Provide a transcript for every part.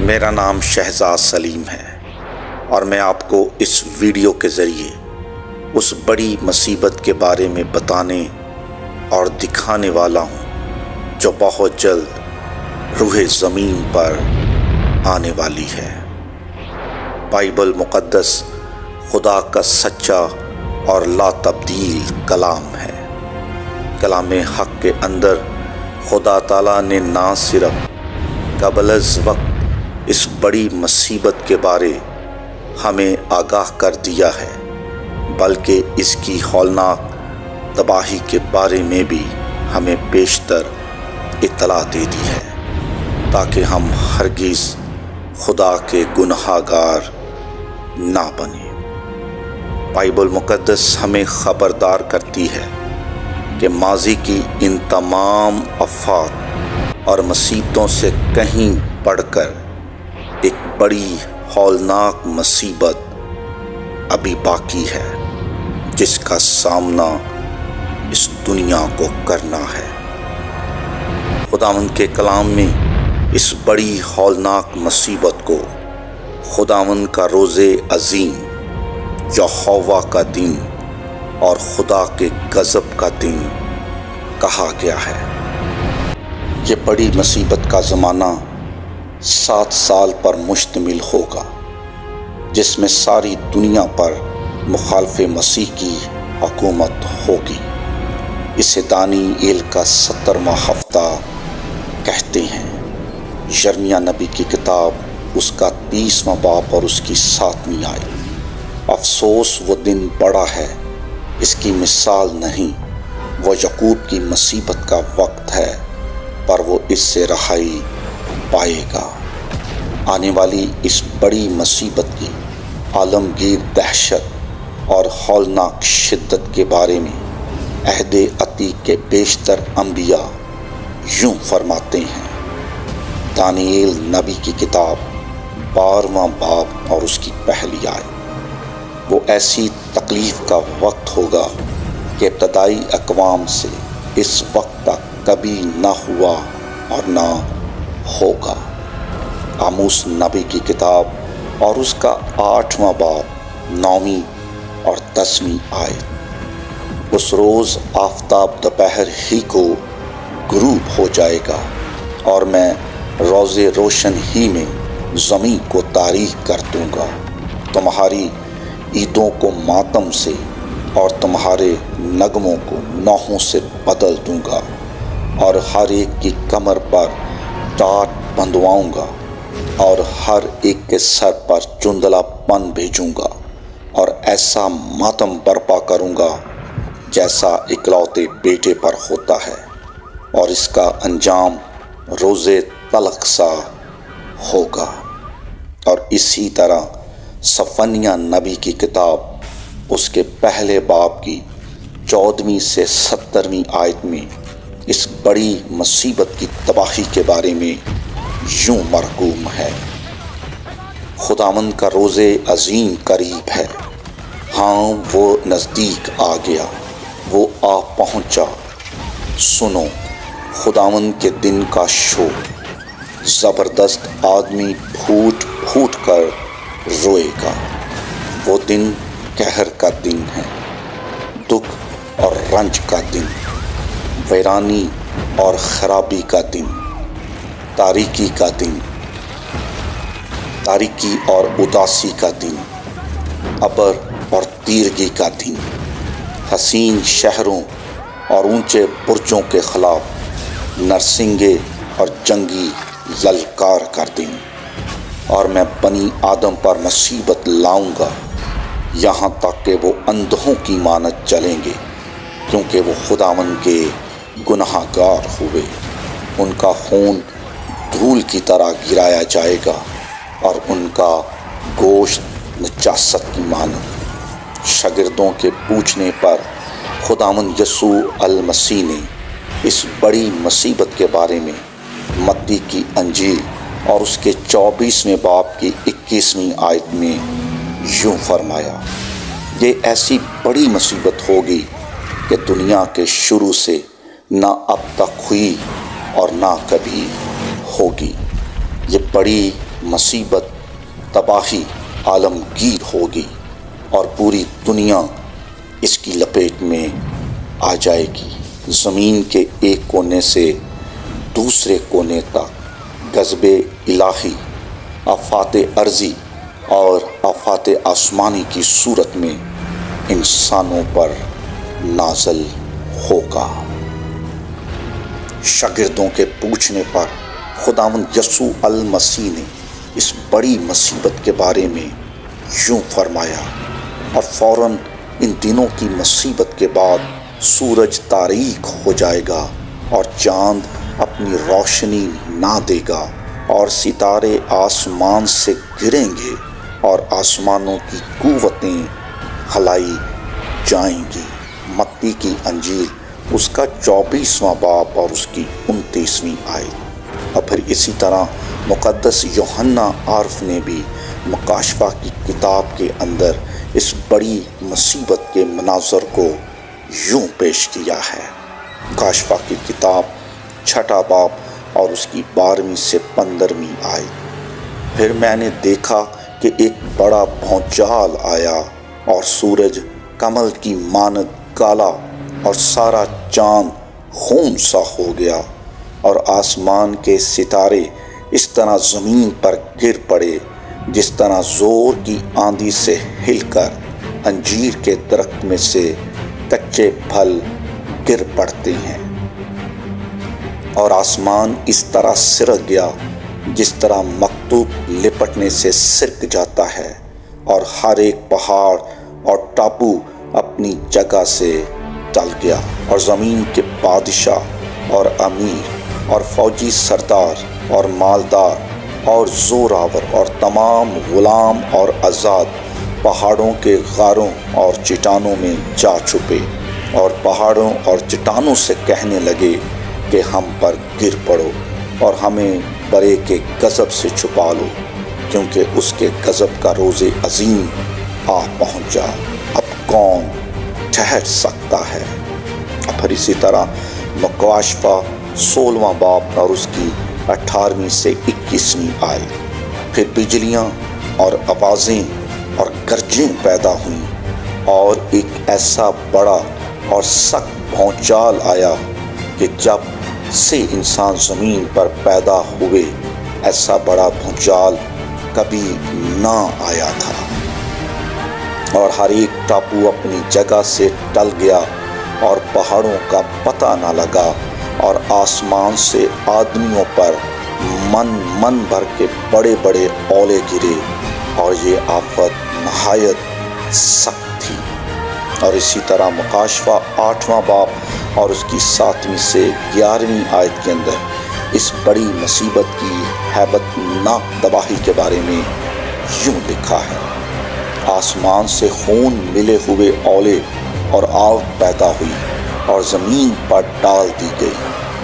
میرا نام شہزاد سلیم ہے اور میں آپ کو اس ویڈیو کے ذریعے اس بڑی مصیبت کے بارے میں بتانے اور دکھانے والا ہوں جو بہت جلد روح زمین پر آنے والی ہے۔ بائبل مقدس خدا کا سچا اور لا تبدیل کلام ہے۔ کلام حق کے اندر خدا تعالیٰ نے نہ صرف قبل از وقت اس بڑی مصیبت کے بارے ہمیں آگاہ کر دیا ہے، بلکہ اس کی ہولناک تباہی کے بارے میں بھی ہمیں بیشتر اطلاع دے دی ہے، تاکہ ہم ہرگز خدا کے گنہگار نہ بنیں۔ بائبل مقدس ہمیں خبردار کرتی ہے کہ ماضی کی ان تمام آفات اور مصیبتوں سے کہیں بڑھ کر ایک بڑی ہولناک مصیبت ابھی باقی ہے، جس کا سامنا اس دنیا کو کرنا ہے۔ خداوند کے کلام میں اس بڑی ہولناک مصیبت کو خداوند کا روز عظیم، یہوہ کا دن اور خدا کے غضب کا دن کہا گیا ہے۔ یہ بڑی مصیبت کا زمانہ 7 سال پر مشتمل ہوگا، جس میں ساری دنیا پر مخالف مسیح کی حکومت ہوگی۔ اسے دانیئیل کا 70واں ہفتہ کہتے ہیں۔ یرمیہ نبی کی کتاب اس کا 30واں باب اور اس کی 7ویں آیت۔ افسوس، وہ دن بڑا ہے، اس کی مثال نہیں۔ وہ یعقوب کی مصیبت کا وقت ہے، پر وہ اس سے رہائی پائے گا۔ آنے والی اس بڑی مصیبت کی عالمگیر دہشت اور ہولناک شدت کے بارے میں عہد عتیق کے بیشتر انبیاء یوں فرماتے ہیں۔ دانیئیل نبی کی کتاب 12واں باب اور اس کی پہلی آیت۔ وہ ایسی تکلیف کا وقت ہوگا کہ ابتدائی اقوام سے اس وقت تک کبھی نہ ہوا اور نہ ہوگا۔ آموس نبی کی کتاب اور اس کا 8واں باب 9ویں اور 10ویں آیت۔ اس روز آفتاب دوپہر ہی کو غروب ہو جائے گا اور میں روز روشن ہی میں زمین کو تاریک کر دوں گا۔ تمہاری عیدوں کو ماتم سے اور تمہارے نغموں کو نوحوں سے بدل دوں گا، اور ہر ایک کی کمر پر ٹاٹ بندھواؤں گا، اور ہر ایک کے سر پر چندلا پن بھیجوں گا، اور ایسا ماتم برپا کروں گا جیسا اکلوتے بیٹے پر ہوتا ہے، اور اس کا انجام روز تلخ سا ہوگا۔ اور اسی طرح صفنیہ نبی کی کتاب اس کے پہلے باب کی 14ویں سے 17ویں آیت میں اس بڑی مصیبت کی تباہی کے بارے میں یوں مرقوم ہے۔ خداوند کا روز عظیم قریب ہے، ہاں وہ نزدیک آ گیا، وہ آ پہنچا۔ سنو خداوند کے دن کا شور، زبردست آدمی پھوٹ پھوٹ کر روئے گا۔ وہ دن قہر کا دن ہے، دکھ اور رنج کا دن، ویرانی اور خرابی کا دن، تاریکی کا دن، تاریکی اور اداسی کا دن، ابر اور تیرگی کا دن، حسین شہروں اور اونچے برجوں کے خلاف نرسنگے اور جنگی للکار کا دن۔ اور میں بنی آدم پر مصیبت لاؤں گا، یہاں تک کہ وہ اندھوں کی مانند چلیں گے، کیونکہ وہ خداوند کے گنہگار ہوئے۔ ان کا خون دھول کی طرح گرایا جائے گا، اور ان کا گوشت نجاست کی مانند۔ شاگردوں کے پوچھنے پر خداوند یسوع المسیح نے اس بڑی مصیبت کے بارے میں متی کی انجیل اور اس کے 24ویں باب کی 21ویں آیت میں یوں فرمایا۔ یہ ایسی بڑی مصیبت ہوگی کہ دنیا کے شروع سے نہ اب تک ہوئی اور نہ کبھی ہوگی۔ یہ بڑی مصیبت تباہی عالمگیر ہوگی اور پوری دنیا اس کی لپیٹ میں آ جائے گی۔ زمین کے ایک کونے سے دوسرے کونے تک غضب الہی، آفات ارضی اور آفات آسمانی کی صورت میں انسانوں پر نازل ہوگا۔ شاگردوں کے پوچھنے پر خداوند یسوع المسیح نے اس بڑی مصیبت کے بارے میں یوں فرمایا، اور فوراً ان دنوں کی مصیبت کے بعد سورج تاریک ہو جائے گا اور چاند اپنی روشنی نہ دے گا اور ستارے آسمان سے گریں گے اور آسمانوں کی قوتیں ہلائی جائیں گی۔ متی کی انجیل اس کا 24واں باب اور اس کی 29ویں آیت۔ اور پھر اسی طرح مقدس یوحنا عارف نے بھی مکاشفہ کی کتاب کے اندر اس بڑی مصیبت کے مناظر کو یوں پیش کیا ہے۔ مکاشفہ کی کتاب 6واں باب اور اس کی 12ویں سے 15ویں آیت۔ پھر میں نے دیکھا کہ ایک بڑا بھونچال آیا اور سورج کمل کی مانند کالا اور سارا چاند خون سا ہو گیا اور آسمان کے ستارے اس طرح زمین پر گر پڑے جس طرح زور کی آندھی سے ہل کر انجیر کے درخت میں سے کچے پھل گر پڑتے ہیں، اور آسمان اس طرح سرک گیا جس طرح مکتوب لپٹنے سے سرک جاتا ہے، اور ہر ایک پہاڑ اور ٹاپو اپنی جگہ سے ٹل گیا، اور زمین کے بادشاہ اور امیر اور فوجی سردار اور مالدار اور زوراور اور تمام غلام اور آزاد پہاڑوں کے غاروں اور چٹانوں میں جا چھپے، اور پہاڑوں اور چٹانوں سے کہنے لگے کہ ہم پر گر پڑو اور ہمیں برے کے غضب سے چھپا لو، کیونکہ اس کے غضب کا روز عظیم آ پہنچا، اب کون ٹھہر سکتا ہے۔ پھر اسی طرح مکاشفہ 16واں باب اور اس کی 18ویں سے 21ویں آیت۔ پھر بجلیاں اور آوازیں اور گرجیں پیدا ہوئیں، اور ایک ایسا بڑا اور سخت بھونچال آیا کہ جب سے انسان زمین پر پیدا ہوئے ایسا بڑا بھونچال کبھی نہ آیا تھا، اور ہر ایک ٹاپو اپنی جگہ سے ٹل گیا اور پہاڑوں کا پتہ نہ لگا، اور آسمان سے آدمیوں پر من بھر کے بڑے بڑے اولے گرے، اور یہ آفت نہایت سخت تھی۔ اور اسی طرح مکاشفہ 8واں باب اور اس کی 7ویں سے 11ویں آیت کے اندر اس بڑی مصیبت کی ہیبت ناک تباہی کے بارے میں یوں لکھا ہے، آسمان سے خون ملے ہوئے اولے اور آگ پیدا ہوئی اور زمین پر ڈال دی گئی،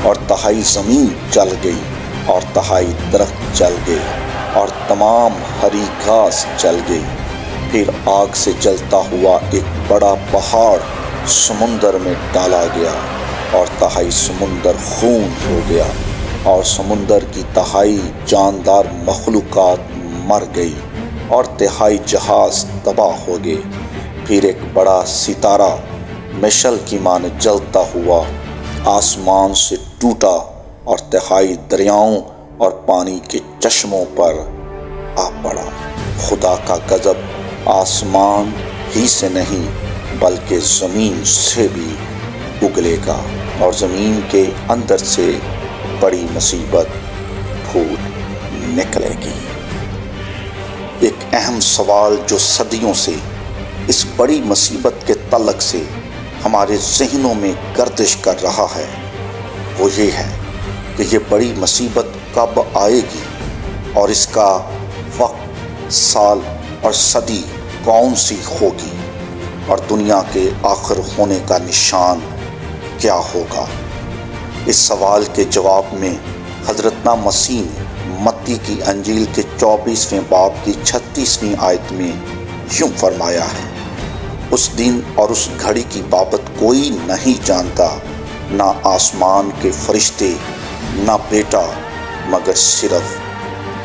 اور تہائی زمین جل گئی اور تہائی درخت جل گئے اور تمام ہری گھاس جل گئی۔ پھر آگ سے جلتا ہوا ایک بڑا پہاڑ سمندر میں ڈالا گیا، اور تہائی سمندر خون ہو گیا، اور سمندر کی تہائی جاندار مخلوقات مر گئی، اور تہائی جہاز تباہ ہو گئے۔ پھر ایک بڑا ستارہ مشعل کی مانند جلتا ہوا آسمان سے ٹوٹا اور تہائی دریاؤں اور پانی کے چشموں پر آ پڑا۔ خدا کا غضب آسمان ہی سے نہیں بلکہ زمین سے بھی اگلے گا، اور زمین کے اندر سے بڑی مصیبت پھوٹ نکلے گی۔ ایک اہم سوال جو صدیوں سے اس بڑی مصیبت کے تعلق سے ہمارے ذہنوں میں گردش کر رہا ہے وہ یہ ہے کہ یہ بڑی مصیبت کب آئے گی، اور اس کا وقت، سال اور صدی کون سی ہوگی، اور دنیا کے آخر ہونے کا نشان کیا ہوگا۔ اس سوال کے جواب میں حضرت مسیح نے متی کی انجیل کے 24ویں باب کی 36ویں آیت میں یوں فرمایا ہے، اس دن اور اس گھڑی کی بابت کوئی نہیں جانتا، نہ آسمان کے فرشتے، نہ بیٹا، مگر صرف